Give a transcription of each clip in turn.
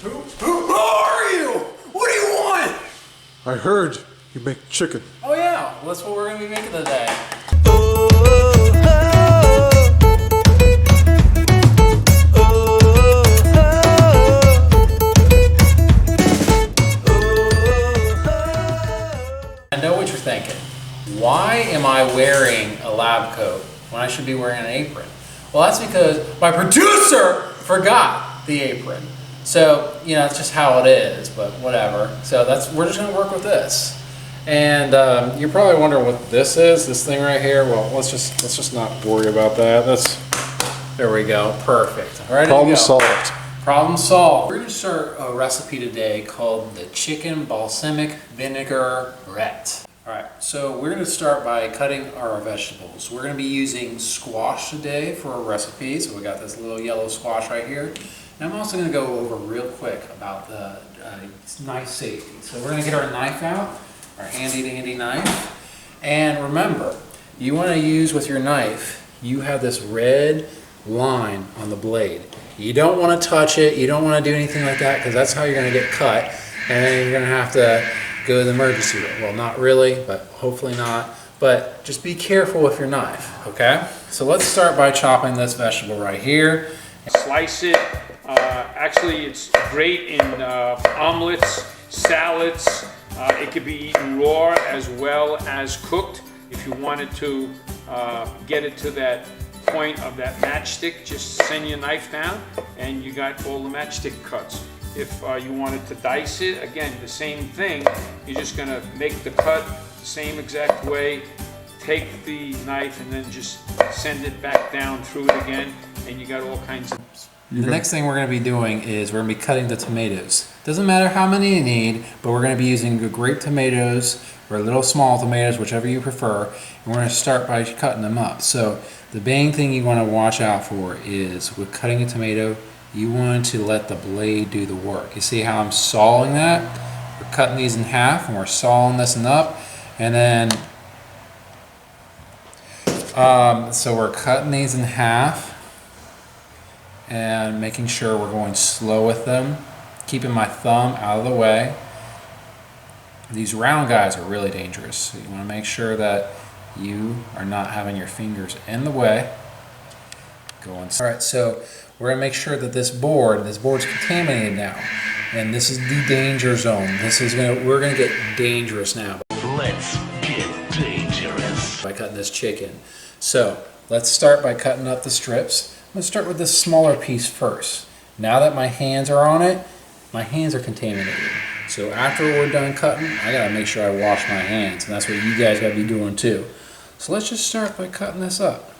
Who are you? What do you want? I heard you make chicken. Oh yeah, well, that's what we're gonna be making today. I know what you're thinking. Why am I wearing a lab coat when I should be wearing an apron? Well, that's because my producer forgot the apron. So, you know, it's just how it is, but whatever. So we're just gonna work with this. And you're probably wondering what this is, this thing right here. Well, let's just not worry about that. There we go, perfect. All right, Problem solved. Problem solved. We're gonna start a recipe today called the chicken balsamic vinaigrette. All right, so we're gonna start by cutting our vegetables. We're gonna be using squash today for our recipe. So we got this little yellow squash right here. And I'm also gonna go over real quick about the knife safety. So we're gonna get our knife out, our handy dandy knife. And remember, you wanna use with your knife, you have this red line on the blade. You don't wanna touch it, you don't wanna do anything like that, because that's how you're gonna get cut. And then you're gonna have to go to the emergency room. Well, not really, but hopefully not. But just be careful with your knife, okay? So let's start by chopping this vegetable right here. Slice it. Actually, it's great in omelets, salads. It could be eaten raw as well as cooked. If you wanted to get it to that point of that matchstick, just send your knife down and you got all the matchstick cuts. If you wanted to dice it, again, the same thing. You're just gonna make the cut the same exact way, take the knife and then just send it back down through it again, and you got all kinds of... The next thing we're going to be doing is we're going to be cutting the tomatoes. Doesn't matter how many you need, but we're going to be using the grape tomatoes or little small tomatoes, whichever you prefer. And we're going to start by cutting them up. So the main thing you want to watch out for is with cutting a tomato, you want to let the blade do the work. You see how I'm sawing that? We're cutting these in half and we're sawing this one up. And then, so we're cutting these in half and making sure we're going slow with them, keeping my thumb out of the way. These round guys are really dangerous, so you want to make sure that you are not having your fingers in the way. All right, so we're going to make sure that this board's contaminated now, and this is the danger zone. We're going to get dangerous now. Let's get dangerous By cutting this chicken. So let's start by cutting up the strips. I'm going to start with this smaller piece first. Now that my hands are on it, my hands are contaminated. So after we're done cutting, I got to make sure I wash my hands, and that's what you guys got to be doing too. So let's just start by cutting this up.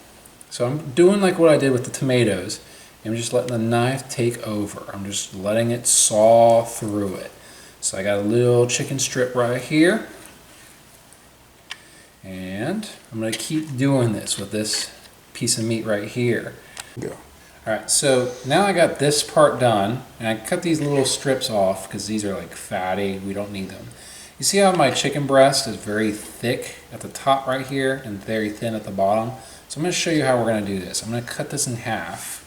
So I'm doing like what I did with the tomatoes. I'm just letting the knife take over. I'm just letting it saw through it. So I got a little chicken strip right here. And I'm going to keep doing this with this piece of meat right here. Go. Alright, so now I got this part done, and I cut these little strips off because these are like fatty, we don't need them. You see how my chicken breast is very thick at the top right here and very thin at the bottom? So I'm going to show you how we're going to do this. I'm going to cut this in half.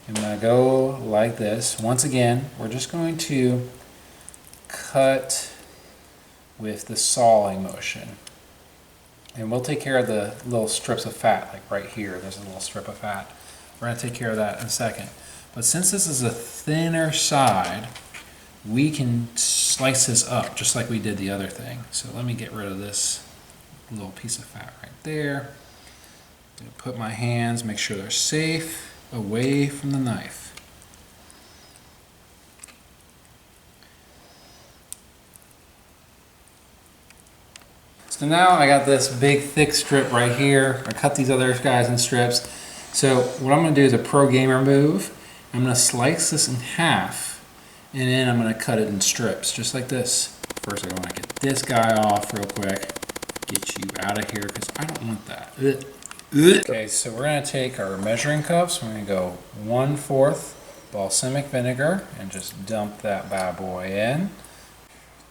I'm going to go like this. Once again, we're just going to cut with the sawing motion. And we'll take care of the little strips of fat, like right here, there's a little strip of fat. We're going to take care of that in a second. But since this is a thinner side, we can slice this up just like we did the other thing. So let me get rid of this little piece of fat right there. I'm going to put my hands, make sure they're safe, away from the knife. So now I got this big thick strip right here. I cut these other guys in strips. So what I'm going to do is a pro gamer move. I'm going to slice this in half, and then I'm going to cut it in strips, just like this. First I want to get this guy off real quick. Get you out of here, because I don't want that. Okay, so we're going to take our measuring cups. We're going to go 1/4 balsamic vinegar and just dump that bad boy in.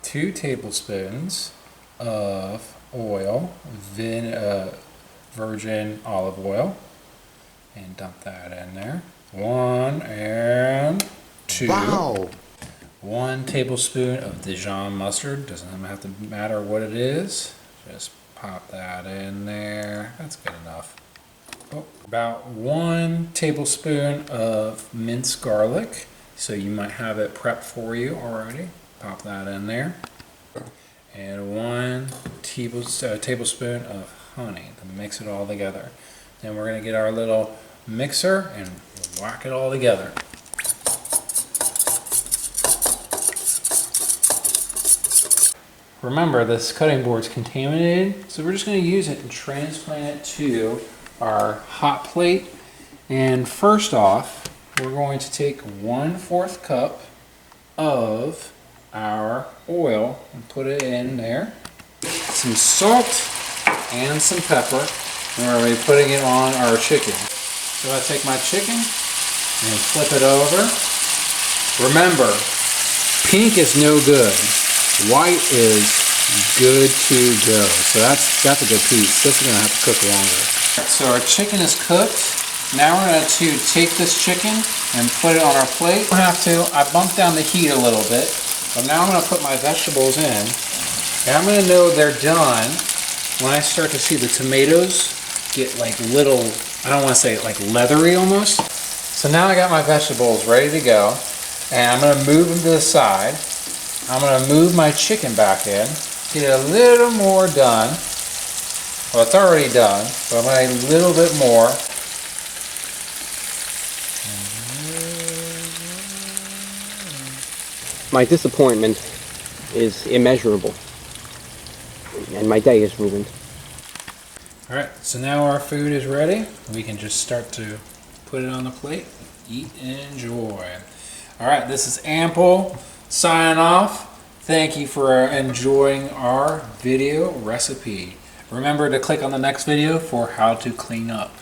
2 tablespoons of oil, virgin olive oil, and dump that in there. 1 and 2. Wow. 1 tablespoon of Dijon mustard. Doesn't have to matter what it is. Just pop that in there. That's good enough. Oh, about 1 tablespoon of minced garlic. So you might have it prepped for you already. Pop that in there. And 1 tablespoon of honey to mix it all together. Then we're going to get our little mixer and whack it all together. Remember, this cutting board is contaminated, so we're just going to use it and transplant it to our hot plate. And first off, we're going to take 1/4 cup of our oil and put it in there. Some salt and some pepper. And we're going to be putting it on our chicken. So I take my chicken and flip it over. Remember, pink is no good. White is good to go. So that's a good piece. This is going to have to cook longer. So our chicken is cooked. Now we're going to take this chicken and put it on our plate. I don't have to. I bumped down the heat a little bit. But now I'm going to put my vegetables in. And I'm going to know they're done when I start to see the tomatoes get like little, I don't want to say like leathery almost. So now I got my vegetables ready to go. And I'm going to move them to the side. I'm going to move my chicken back in, get it a little more done. Well, it's already done, but I'm going to add a little bit more. My disappointment is immeasurable, and my day is ruined. All right, so now our food is ready. We can just start to put it on the plate, eat and enjoy. All right, this is Ample signing off. Thank you for enjoying our video recipe. Remember to click on the next video for how to clean up.